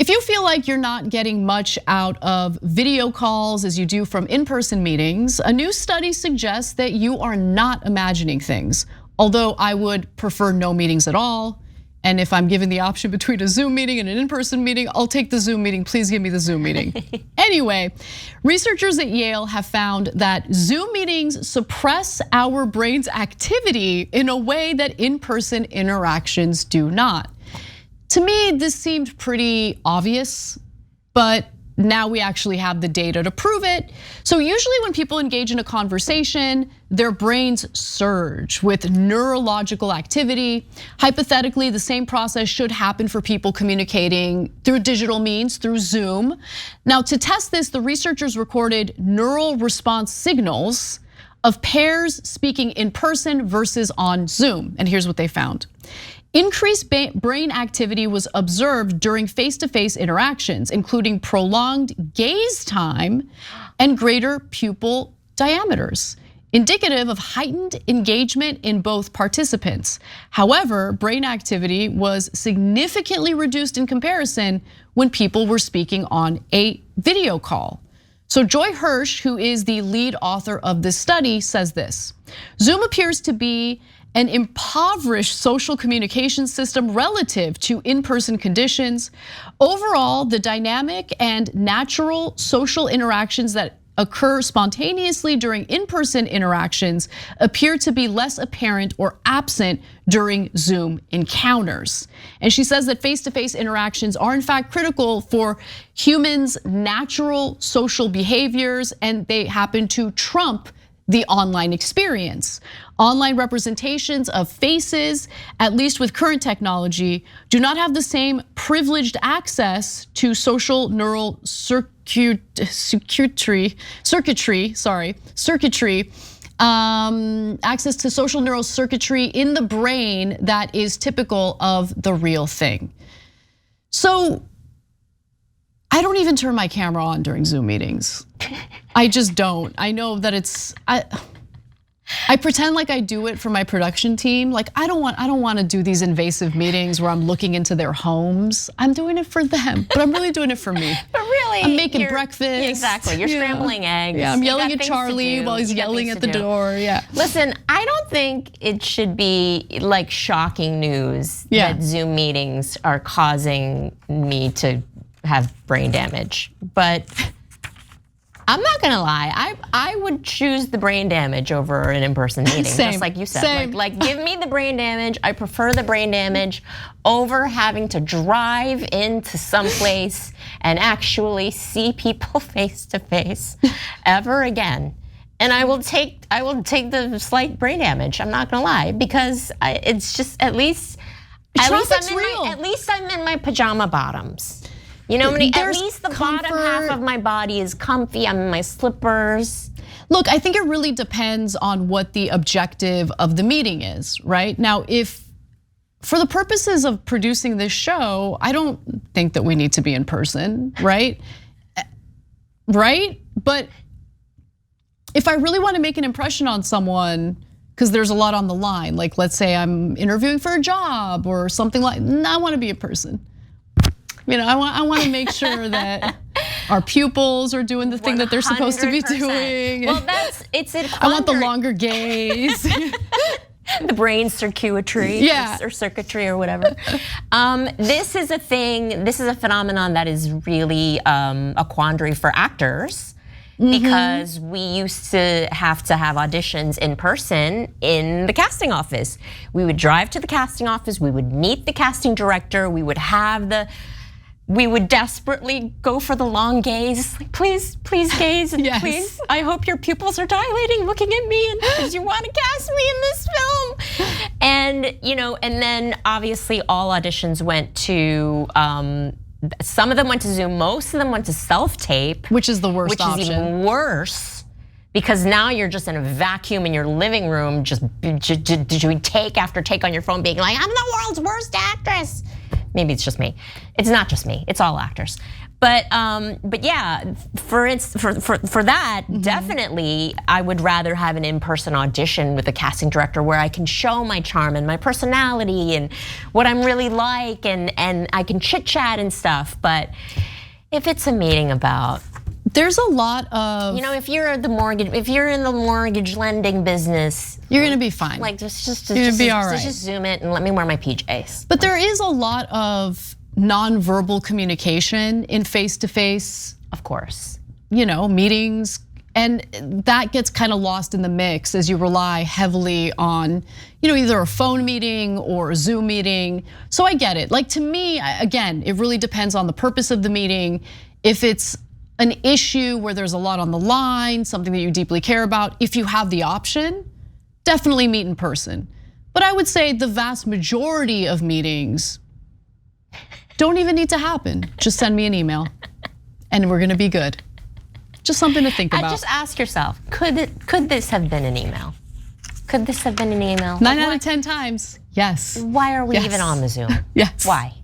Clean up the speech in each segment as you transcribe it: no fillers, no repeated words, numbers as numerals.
If you feel like you're not getting much out of video calls as you do from in-person meetings, a new study suggests that you are not imagining things. Although I would prefer no meetings at all. And if I'm given the option between a Zoom meeting and an in-person meeting, I'll take the Zoom meeting. Please give me the Zoom meeting. Anyway, researchers at Yale have found that Zoom meetings suppress our brain's activity in a way that in-person interactions do not. To me, this seemed pretty obvious, but now we actually have the data to prove it. So usually when people engage in a conversation, their brains surge with neurological activity. Hypothetically, the same process should happen for people communicating through digital means, through Zoom. Now, to test this, the researchers recorded neural response signals of pairs speaking in person versus on Zoom. And here's what they found. Increased brain activity was observed during face-to-face interactions, including prolonged gaze time and greater pupil diameters, indicative of heightened engagement in both participants. However, brain activity was significantly reduced in comparison when people were speaking on a video call. So Joy Hirsch, who is the lead author of this study, says this: Zoom appears to be an impoverished social communication system relative to in-person conditions. Overall, the dynamic and natural social interactions that occur spontaneously during in-person interactions appear to be less apparent or absent during Zoom encounters. And she says that face-to-face interactions are in fact critical for humans' natural social behaviors, and they happen to trump the online experience. Online representations of faces, at least with current technology, do not have the same privileged access to social neural circuitry, access to social neural circuitry in the brain that is typical of the real thing. So I don't even turn my camera on during Zoom meetings. I just don't. I know that it's, I pretend like I do it for my production team. Like I don't want to do these invasive meetings where I'm looking into their homes. I'm doing it for them, but I'm really doing it for me. But really, I'm making breakfast. Exactly, you're scrambling eggs. Yeah, I'm yelling at Charlie while he's yelling at the door, yeah. Listen, I don't think it should be like shocking news that Zoom meetings are causing me to have brain damage, but I'm not gonna lie, I would choose the brain damage over an in-person meeting, just like you said. Like give me the brain damage. I prefer the brain damage over having to drive into some place and actually see people face to face ever again. And I will take the slight brain damage. I'm not gonna lie, because it's just at least I'm in my pajama bottoms. You know, at least the bottom half of my body is comfy. I'm in my slippers. Look, I think it really depends on what the objective of the meeting is, right? Now, if for the purposes of producing this show, I don't think that we need to be in person, right? Right? But if I really want to make an impression on someone, because there's a lot on the line, like let's say I'm interviewing for a job or something like, I want to be in person. You know, I want to make sure that our pupils are doing the thing that they're supposed to be doing. Well, I want the longer gaze. The brain circuitry, or circuitry or whatever. This is a thing, this is a phenomenon that is really a quandary for actors, because we used to have auditions in person in the casting office. We would drive to the casting office, we would meet the casting director, we would desperately go for the long gaze, like please gaze, and please, I hope your pupils are dilating, looking at me, and because you want to cast me in this film. And and then obviously all auditions went to, some of them went to Zoom, most of them went to self-tape, which is the worst option. Which is even worse, because now you're just in a vacuum in your living room, just doing take after take on your phone, being like, I'm the world's worst actress. Maybe it's just me. It's not just me, it's all actors. But yeah, for that, definitely, I would rather have an in-person audition with a casting director where I can show my charm and my personality and what I'm really like, and I can chit chat and stuff. But if it's a meeting about, there's a lot of, if you're in the mortgage lending business, you're gonna be fine. Like just be all right. Just zoom it and let me wear my PJs. But there is a lot of nonverbal communication in face-to-face, of course, meetings, and that gets kind of lost in the mix as you rely heavily on, either a phone meeting or a Zoom meeting. So I get it. Like, to me, again, it really depends on the purpose of the meeting. If it's an issue where there's a lot on the line, something that you deeply care about, if you have the option, definitely meet in person. But I would say the vast majority of meetings don't even need to happen. Just send me an email and we're gonna be good. Just something to think about. Just ask yourself, could this have been an email? Could this have been an email? 9 out of 10 times, yes. Why are we even on the Zoom? Yes. Why?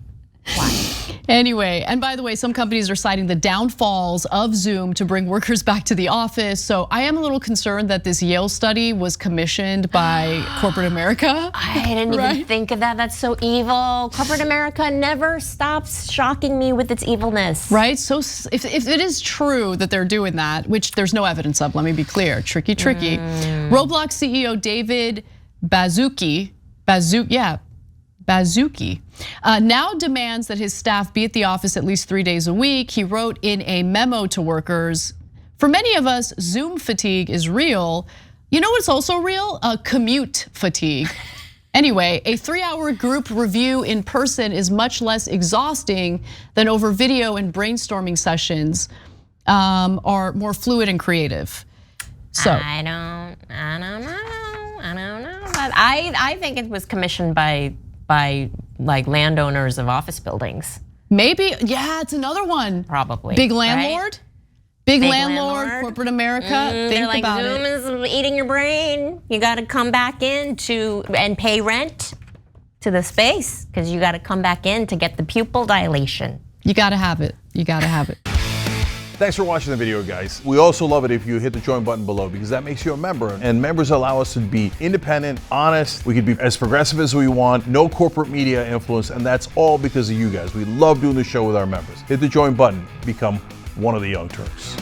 Anyway, and by the way, some companies are citing the downfalls of Zoom to bring workers back to the office. So I am a little concerned that this Yale study was commissioned by corporate America. I didn't even think of that. That's so evil. Corporate America never stops shocking me with its evilness. Right, so if it is true that they're doing that, which there's no evidence of, let me be clear, tricky. Roblox CEO David Baszucki now demands that his staff be at the office at least 3 days a week. He wrote in a memo to workers, for many of us, Zoom fatigue is real. You know what's also real? Commute fatigue. Anyway, a 3-hour group review in person is much less exhausting than over video, and brainstorming sessions are more fluid and creative. So I don't know. But I think it was commissioned by like landowners of office buildings. Maybe, yeah, it's another one. Probably. Big landlord? Right? Big landlord, corporate America. Think like, about Zoom it. is eating your brain. You gotta come back in and pay rent to the space, because you gotta come back in to get the pupil dilation. You gotta have it, Thanks for watching the video, guys. We also love it if you hit the join button below, because that makes you a member, and members allow us to be independent, honest. We can be as progressive as we want, no corporate media influence, and that's all because of you guys. We love doing the show with our members. Hit the join button, become one of the Young Turks.